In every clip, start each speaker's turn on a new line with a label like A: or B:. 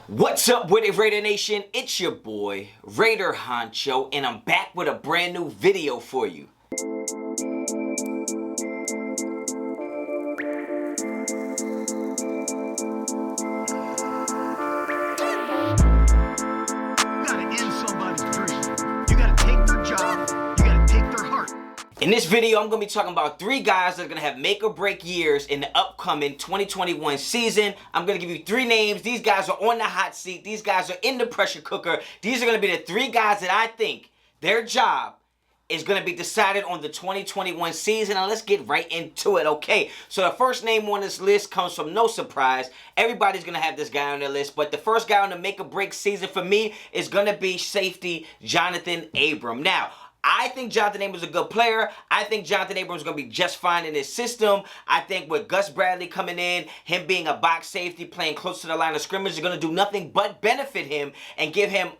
A: What's up with it, Raider Nation? It's your boy, Raider Honcho, and I'm back with a brand new video for you. In this video, I'm going to be talking about three guys that are going to have make or break years in the upcoming 2021 season. I'm going to give you three names. These guys are on the hot seat. These guys are in the pressure cooker. These are going to be the three guys that I think their job is going to be decided on the 2021 season. Now let's get right into it, okay? So the first name on this list comes from no surprise. Everybody's going to have this guy on their list, but the first guy on the make or break season for me is going to be safety Jonathan Abram. Now, I think Jonathan Abram's a good player. I think Jonathan Abram's going to be just fine in his system. I think with Gus Bradley coming in, him being a box safety, playing close to the line of scrimmage, is going to do nothing but benefit him and give him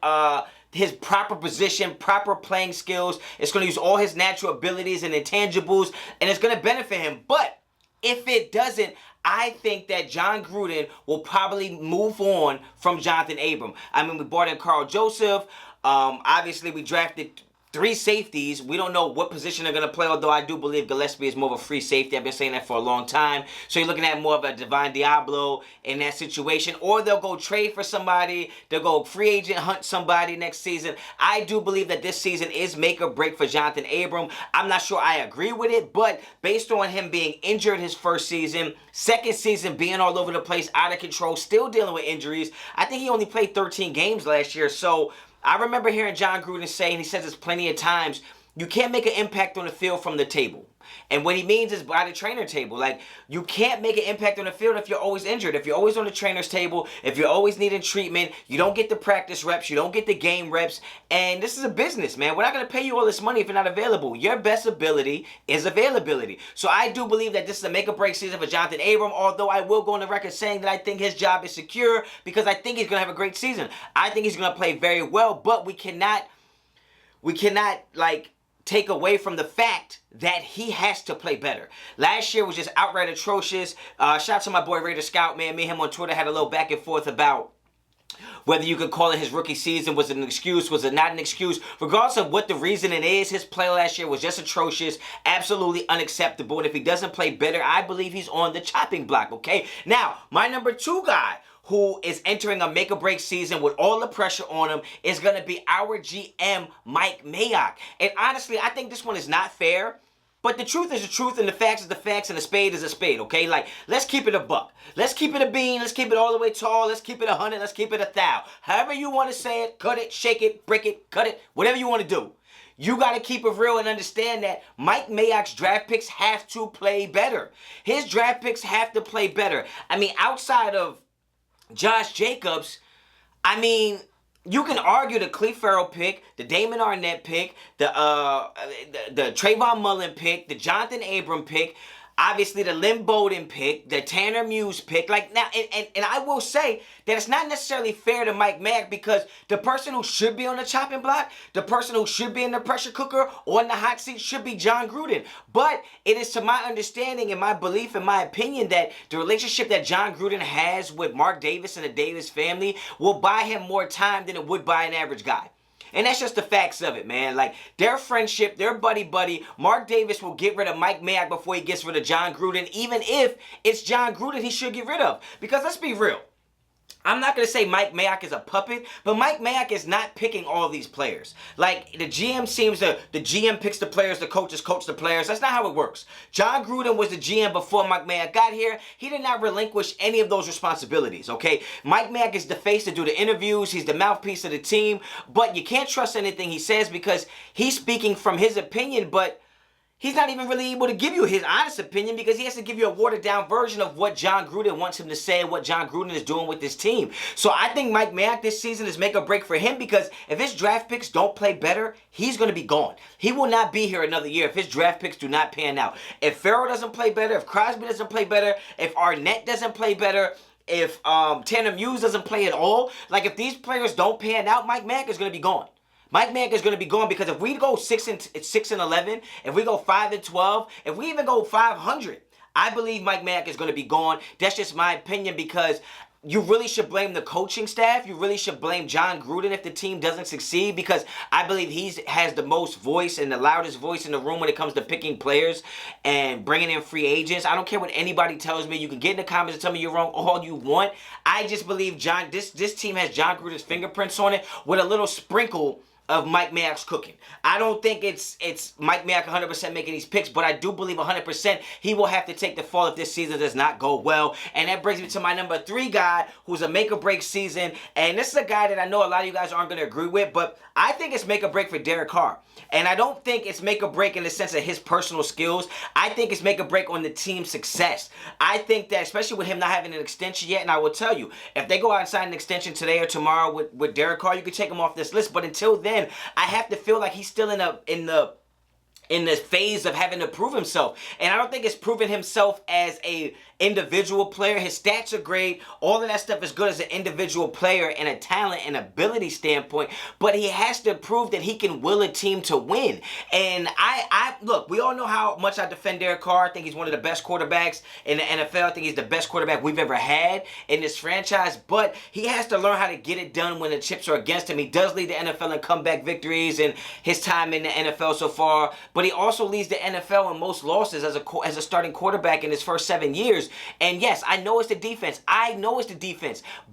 A: his proper position, proper playing skills. It's going to use all his natural abilities and intangibles, and it's going to benefit him. But if it doesn't, I think that Jon Gruden will probably move on from Jonathan Abram. I mean, we brought in Carl Joseph. Obviously, we drafted three safeties. We don't know what position they're going to play, although I do believe Gillespie is more of a free safety. I've been saying that for a long time. So you're looking at more of a Divine Diablo in that situation. Or they'll go trade for somebody. They'll go free agent hunt somebody next season. I do believe that this season is make or break for Jonathan Abram. I'm not sure I agree with it, but based on him being injured his first season, second season being all over the place, out of control, still dealing with injuries, I think he only played 13 games last year. So I remember hearing Jon Gruden say, and he says this plenty of times, you can't make an impact on the field from the table. And what he means is by the trainer table. Like, you can't make an impact on the field if you're always injured. If you're always on the trainer's table, if you're always needing treatment, you don't get the practice reps, you don't get the game reps. And this is a business, man. We're not going to pay you all this money if you're not available. Your best ability is availability. So I do believe that this is a make or break season for Jonathan Abram, although I will go on the record saying that I think his job is secure because I think he's going to have a great season. I think he's going to play very well, but we cannot like take away from the fact that he has to play better. Last year was just outright atrocious. Shout out to my boy Raider Scout, man. Me and him on Twitter had a little back and forth about whether you could call it his rookie season. Was it an excuse? Was it not an excuse? Regardless of what the reasoning is, his play last year was just atrocious, absolutely unacceptable. And if he doesn't play better, I believe he's on the chopping block, okay? Now, my number two guy who is entering a make-or-break season with all the pressure on him is going to be our GM, Mike Mayock. And honestly, I think this one is not fair. But the truth is the truth, and the facts is the facts, and the spade is a spade, okay? Like, let's keep it a buck. Let's keep it a bean. Let's keep it all the way tall. Let's keep it 100. Let's keep it 1,000. However you want to say it, cut it, shake it, break it, cut it, whatever you want to do. You got to keep it real and understand that Mike Mayock's draft picks have to play better. His draft picks have to play better. I mean, outside of Josh Jacobs, I mean, you can argue the Cleve Farrell pick, the Damon Arnett pick, the Trayvon Mullen pick, the Jonathan Abram pick, obviously the Lynn Bowden pick, the Tanner Muse pick. Like, now, and I will say that it's not necessarily fair to Mike Mayock because the person who should be on the chopping block, the person who should be in the pressure cooker or in the hot seat should be Jon Gruden. But it is to my understanding and my belief and my opinion that the relationship that Jon Gruden has with Mark Davis and the Davis family will buy him more time than it would buy an average guy. And that's just the facts of it, man. Like, their friendship, their buddy-buddy, Mark Davis will get rid of Mike Mayock before he gets rid of Jon Gruden, even if it's Jon Gruden he should get rid of. Because let's be real. I'm not going to say Mike Mayock is a puppet, but Mike Mayock is not picking all these players. Like, the GM picks the players, the coaches coach the players. That's not how it works. Jon Gruden was the GM before Mike Mayock got here. He did not relinquish any of those responsibilities, okay? Mike Mayock is the face to do the interviews. He's the mouthpiece of the team, but you can't trust anything he says because he's speaking from his opinion, but he's not even really able to give you his honest opinion because he has to give you a watered-down version of what Jon Gruden wants him to say and what Jon Gruden is doing with this team. So I think Mike Mayock this season is make or break for him because if his draft picks don't play better, he's going to be gone. He will not be here another year if his draft picks do not pan out. If Farrell doesn't play better, if Crosby doesn't play better, if Arnett doesn't play better, if Tanner Muse doesn't play at all, like if these players don't pan out, Mike Mayock is going to be gone. Mike Mayock is going to be gone because if we go 6-11, if we go 5-12, if we even go 500, I believe Mike Mayock is going to be gone. That's just my opinion because you really should blame the coaching staff. You really should blame John Gruden if the team doesn't succeed, because I believe he has the most voice and the loudest voice in the room when it comes to picking players and bringing in free agents. I don't care what anybody tells me. You can get in the comments and tell me you're wrong all you want. I just believe this team has John Gruden's fingerprints on it with a little sprinkle of Mike Mayock's cooking. I don't think it's Mike Mayock 100% making these picks, but I do believe 100% he will have to take the fall if this season does not go well. And that brings me to my number 3 guy, who's a make-or-break season. And this is a guy that I know a lot of you guys aren't going to agree with, but I think it's make-or-break for Derek Carr. And I don't think it's make-or-break in the sense of his personal skills. I think it's make-or-break on the team's success. I think that, especially with him not having an extension yet, and I will tell you, if they go out and sign an extension today or tomorrow with Derek Carr, you can take him off this list. But until then, I have to feel like he's still in the phase of having to prove himself. And I don't think it's proven himself as a individual player. His stats are great. All of that stuff is good as an individual player and a talent and ability standpoint. But he has to prove that he can will a team to win. And I look, we all know how much I defend Derek Carr. I think he's one of the best quarterbacks in the NFL. I think he's the best quarterback we've ever had in this franchise. But he has to learn how to get it done when the chips are against him. He does lead the NFL in comeback victories in his time in the NFL so far. But he also leads the NFL in most losses as a starting quarterback in his first 7 years. And yes, I know it's the defense.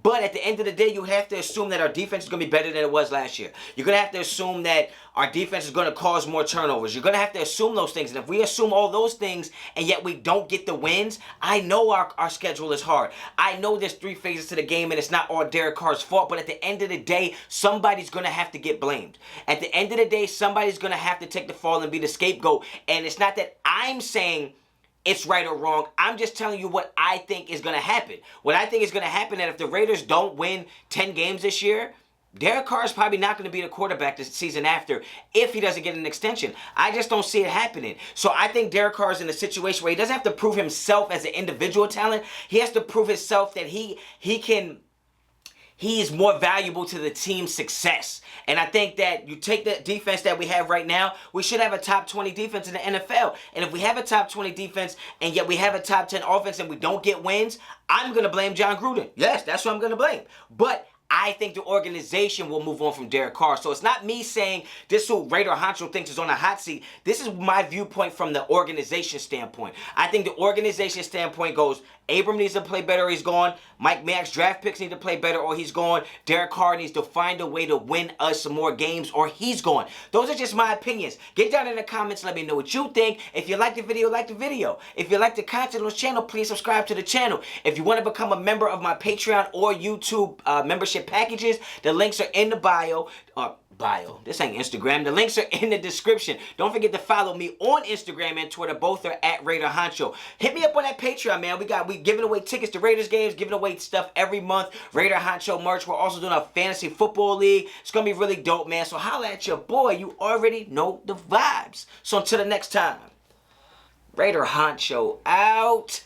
A: But at the end of the day, you have to assume that our defense is going to be better than it was last year. You're going to have to assume that our defense is going to cause more turnovers. You're going to have to assume those things. And if we assume all those things and yet we don't get the wins, I know our schedule is hard. I know there's 3 phases to the game and it's not all Derek Carr's fault. But at the end of the day, somebody's going to have to get blamed. At the end of the day, somebody's going to have to take the fall and be the scapegoat. And it's not that I'm saying it's right or wrong. I'm just telling you what I think is going to happen. What I think is going to happen that if the Raiders don't win 10 games this year, Derek Carr is probably not going to be the quarterback this season after if he doesn't get an extension. I just don't see it happening. So I think Derek Carr is in a situation where he doesn't have to prove himself as an individual talent. He has to prove himself that he is more valuable to the team's success. And I think that you take the defense that we have right now, we should have a top 20 defense in the NFL. And if we have a top 20 defense and yet we have a top 10 offense and we don't get wins, I'm going to blame John Gruden. Yes, that's who I'm going to blame. But I think the organization will move on from Derek Carr. So it's not me saying this is who Raider Honcho thinks is on a hot seat. This is my viewpoint from the organization standpoint. I think the organization standpoint goes, Abram needs to play better or he's gone. Mike Mayock's draft picks need to play better or he's gone. Derek Carr needs to find a way to win us some more games or he's gone. Those are just my opinions. Get down in the comments. Let me know what you think. If you like the video, like the video. If you like the content on this channel, please subscribe to the channel. If you want to become a member of my Patreon or YouTube membership packages, the links are in the bio. This ain't Instagram. The links are in the description. Don't forget to follow me on Instagram and Twitter. Both are at Raider Honcho. Hit me up on that Patreon, man. We giving away tickets to Raiders games, giving away stuff every month. Raider Honcho merch. We're also doing a fantasy football league. It's gonna be really dope, man. So holla at your boy. You already know the vibes. So until the next time, Raider Honcho out.